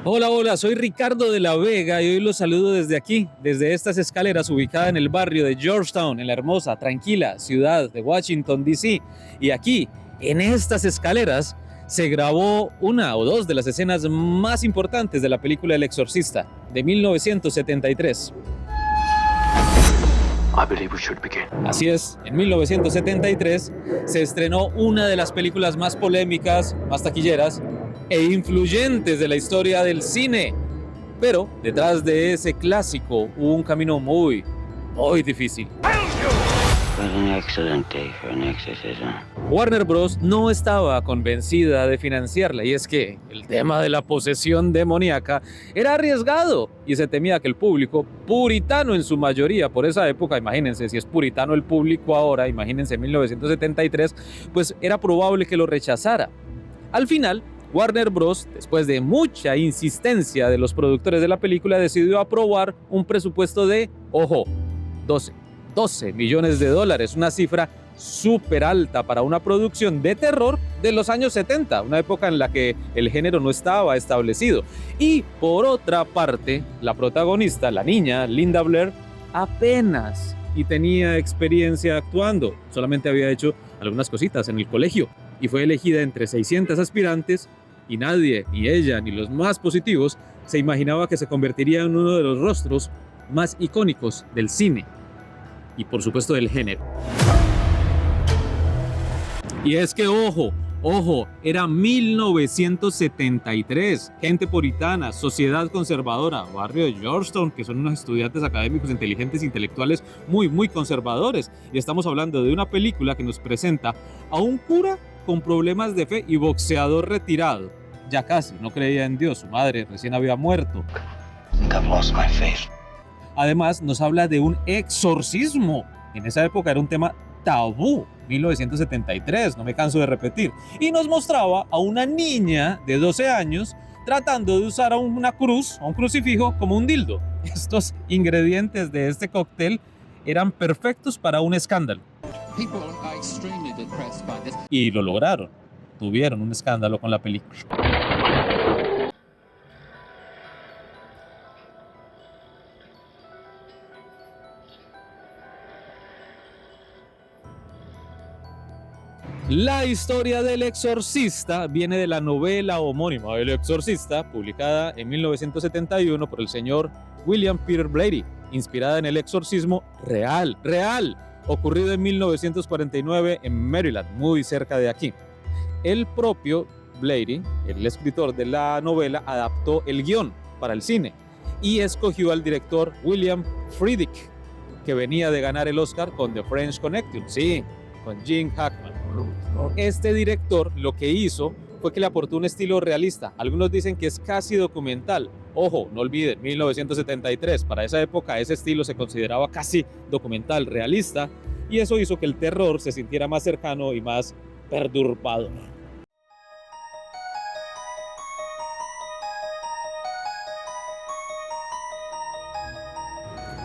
Hola, hola, soy Ricardo de la Vega y hoy los saludo desde aquí, desde estas escaleras ubicadas en el barrio de Georgetown, en la hermosa, tranquila ciudad de Washington, D.C. Y aquí, en estas escaleras, se grabó una o dos de las escenas más importantes de la película El Exorcista, de 1973. Así es, en 1973 se estrenó una de las películas más polémicas, más taquilleras e influyentes de la historia del cine. Pero detrás de ese clásico hubo un camino muy difícil. Warner Bros. No estaba convencida de financiarla, y es que el tema de la posesión demoníaca era arriesgado y se temía que el público, puritano en su mayoría por esa época, imagínense si es puritano el público ahora, imagínense en 1973, pues era probable que lo rechazara. Al final, Warner Bros., después de mucha insistencia de los productores de la película, decidió aprobar un presupuesto de, ojo, 12 millones de dólares, una cifra súper alta para una producción de terror de los años 70, una época en la que el género no estaba establecido. Y por otra parte, la protagonista, la niña, Linda Blair, apenas y tenía experiencia actuando, solamente había hecho algunas cositas en el colegio y fue elegida entre 600 aspirantes y nadie, ni ella, ni los más positivos, se imaginaba que se convertiría en uno de los rostros más icónicos del cine y por supuesto del género. Y es que ojo, era 1973, gente puritana, sociedad conservadora, barrio de Georgetown, que son unos estudiantes académicos inteligentes, intelectuales muy conservadores. Y estamos hablando de una película que nos presenta a un cura con problemas de fe y boxeador retirado. Ya casi, no creía en Dios, su madre recién había muerto. Además, nos habla de un exorcismo. En esa época era un tema tabú, 1973, no me canso de repetir. Y nos mostraba a una niña de 12 años tratando de usar a una cruz, a un crucifijo, como un dildo. Estos ingredientes de este cóctel eran perfectos para un escándalo. Y lo lograron. Tuvieron un escándalo con la película. La historia del exorcista viene de la novela homónima El Exorcista, publicada en 1971 por el señor William Peter Blatty, inspirada en el exorcismo real, ocurrido en 1949 en Maryland, muy cerca de aquí. El propio Blatty, el escritor de la novela, adaptó el guión para el cine y escogió al director William Friedkin, que venía de ganar el Oscar con The French Connection, sí, con Gene Hackman. Este director lo que hizo fue que le aportó un estilo realista. Algunos dicen que es casi documental. Ojo, no olviden, 1973, para esa época ese estilo se consideraba casi documental, realista, y eso hizo que el terror se sintiera más cercano y más perturbador.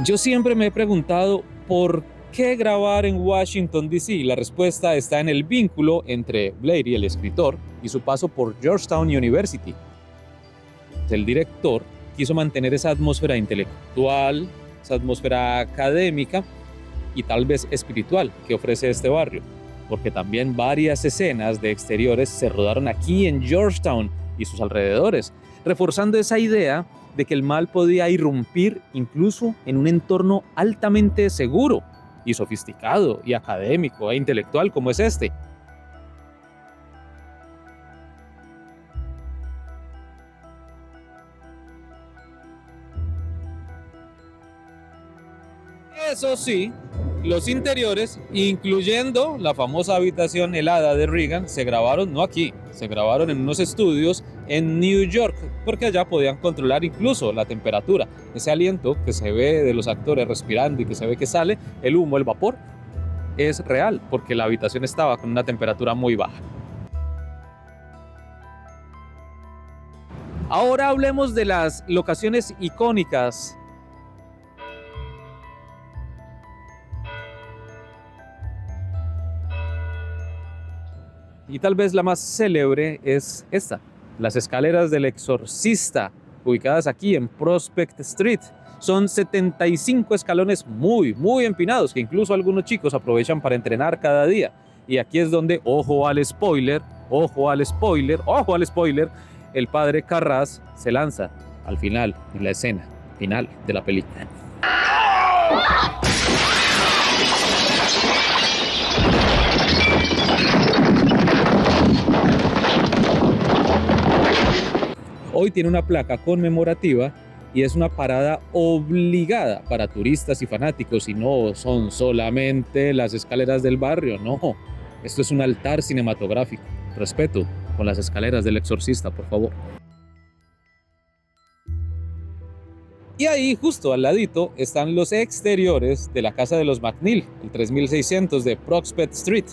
Yo siempre me he preguntado por qué grabar en Washington, D.C. La respuesta está en el vínculo entre Blatty, el escritor, y su paso por Georgetown University. El director quiso mantener esa atmósfera intelectual, esa atmósfera académica y tal vez espiritual que ofrece este barrio, porque también varias escenas de exteriores se rodaron aquí en Georgetown y sus alrededores, reforzando esa idea de que el mal podía irrumpir incluso en un entorno altamente seguro y sofisticado y académico e intelectual como es este. Eso sí, los interiores, incluyendo la famosa habitación helada de Reagan, se grabaron no aquí, se grabaron en unos estudios en New York, porque allá podían controlar incluso la temperatura. Ese aliento que se ve de los actores respirando y que se ve que sale, el humo, el vapor, es real, porque la habitación estaba con una temperatura muy baja. Ahora hablemos de las locaciones icónicas. Y tal vez la más célebre es esta, las escaleras del Exorcista, ubicadas aquí en Prospect Street. Son 75 escalones muy empinados, que incluso algunos chicos aprovechan para entrenar cada día. Y aquí es donde, ojo al spoiler, el padre Carras se lanza al final, en la escena final de la película. Hoy tiene una placa conmemorativa y es una parada obligada para turistas y fanáticos, y no son solamente las escaleras del barrio, no. Esto es un altar cinematográfico. Respeto con las escaleras del Exorcista, por favor. Y ahí, justo al ladito, están los exteriores de la casa de los McNeil, el 3600 de Prospect Street.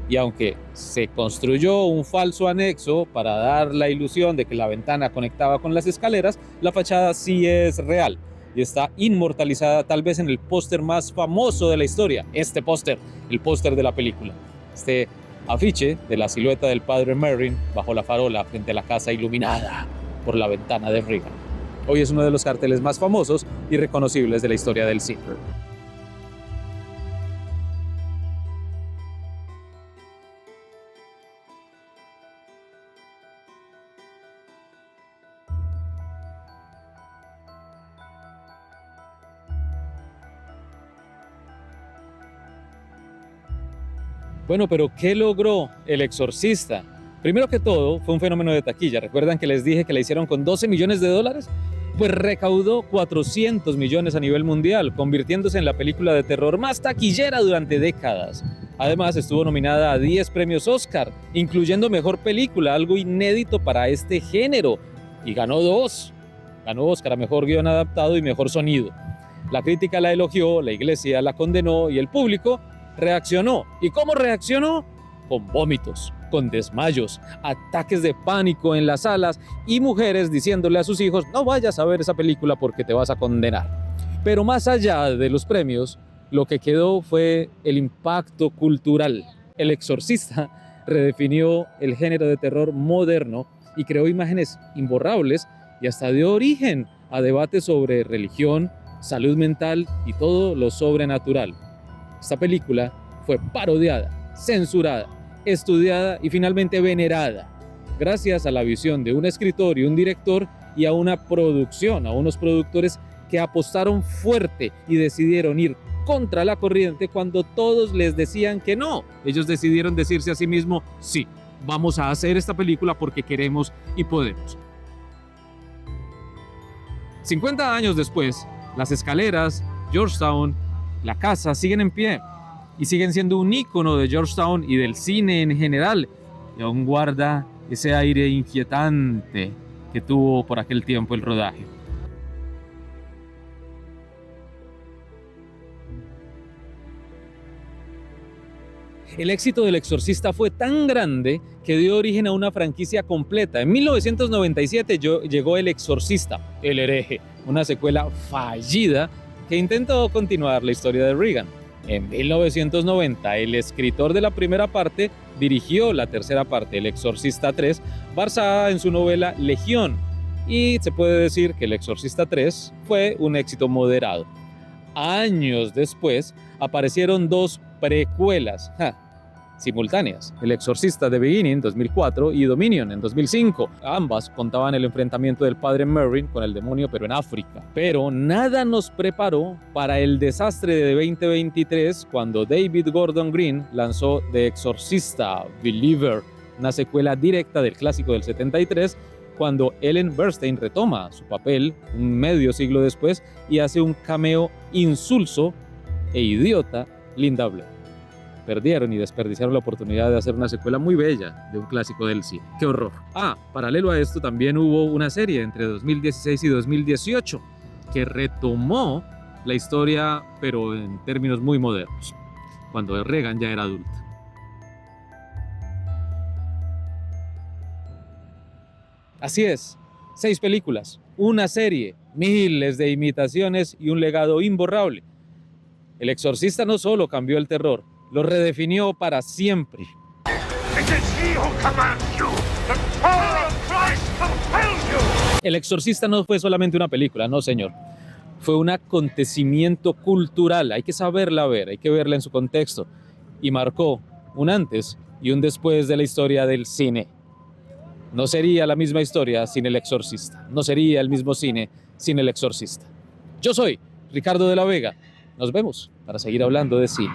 Y aunque se construyó un falso anexo para dar la ilusión de que la ventana conectaba con las escaleras, la fachada sí es real y está inmortalizada tal vez en el póster más famoso de la historia. Este póster, el póster de la película. Este afiche de la silueta del padre Merrin bajo la farola frente a la casa iluminada por la ventana de Regan. Hoy es uno de los carteles más famosos y reconocibles de la historia del cine. Bueno, pero ¿qué logró El Exorcista? Primero que todo, fue un fenómeno de taquilla. ¿Recuerdan que les dije que la hicieron con 12 millones de dólares? Pues recaudó 400 millones a nivel mundial, convirtiéndose en la película de terror más taquillera durante décadas. Además, estuvo nominada a 10 premios Oscar, incluyendo Mejor Película, algo inédito para este género. Y ganó 2. Ganó Oscar a Mejor Guión Adaptado y Mejor Sonido. La crítica la elogió, la iglesia la condenó y el público reaccionó. ¿Y cómo reaccionó? Con vómitos, con desmayos, ataques de pánico en las salas y mujeres diciéndole a sus hijos: no vayas a ver esa película porque te vas a condenar. Pero más allá de los premios, lo que quedó fue el impacto cultural. El Exorcista redefinió el género de terror moderno y creó imágenes imborrables y hasta dio origen a debates sobre religión, salud mental y todo lo sobrenatural. Esta película fue parodiada, censurada, estudiada y finalmente venerada, gracias a la visión de un escritor y un director y a una producción, a unos productores que apostaron fuerte y decidieron ir contra la corriente cuando todos les decían que no. Ellos decidieron decirse a sí mismos: sí, vamos a hacer esta película porque queremos y podemos. 50 años después, las escaleras, Georgetown, la casa siguen en pie y siguen siendo un ícono de Georgetown y del cine en general, y aún guarda ese aire inquietante que tuvo por aquel tiempo el rodaje. El éxito del Exorcista fue tan grande que dio origen a una franquicia completa. En 1997 llegó El Exorcista, el hereje, una secuela fallida que intentó continuar la historia de Regan. En 1990, el escritor de la primera parte dirigió la tercera parte, El Exorcista 3, basada en su novela Legión, y se puede decir que El Exorcista 3 fue un éxito moderado. Años después, aparecieron 2 precuelas simultáneas: El Exorcista The Beginning, 2004, y Dominion, en 2005. Ambas contaban el enfrentamiento del padre Merrin con el demonio, pero en África. Pero nada nos preparó para el desastre de 2023, cuando David Gordon Green lanzó The Exorcista Believer, una secuela directa del clásico del 73, cuando Ellen Burstyn retoma su papel un medio siglo después y hace un cameo insulso e idiota Linda Blair. Perdieron y desperdiciaron la oportunidad de hacer una secuela muy bella de un clásico del cine. ¡Qué horror! Paralelo a esto también hubo una serie entre 2016 y 2018 que retomó la historia, pero en términos muy modernos, cuando Regan ya era adulta. Así es, 6 películas, una serie, miles de imitaciones y un legado imborrable. El Exorcista no solo cambió el terror, lo redefinió para siempre. It is he who commands you. The power of Christ compels you. El Exorcista no fue solamente una película, no señor. Fue un acontecimiento cultural, hay que saberla ver, hay que verla en su contexto. Y marcó un antes y un después de la historia del cine. No sería la misma historia sin El Exorcista, no sería el mismo cine sin El Exorcista. Yo soy Ricardo de la Vega, nos vemos para seguir hablando de cine.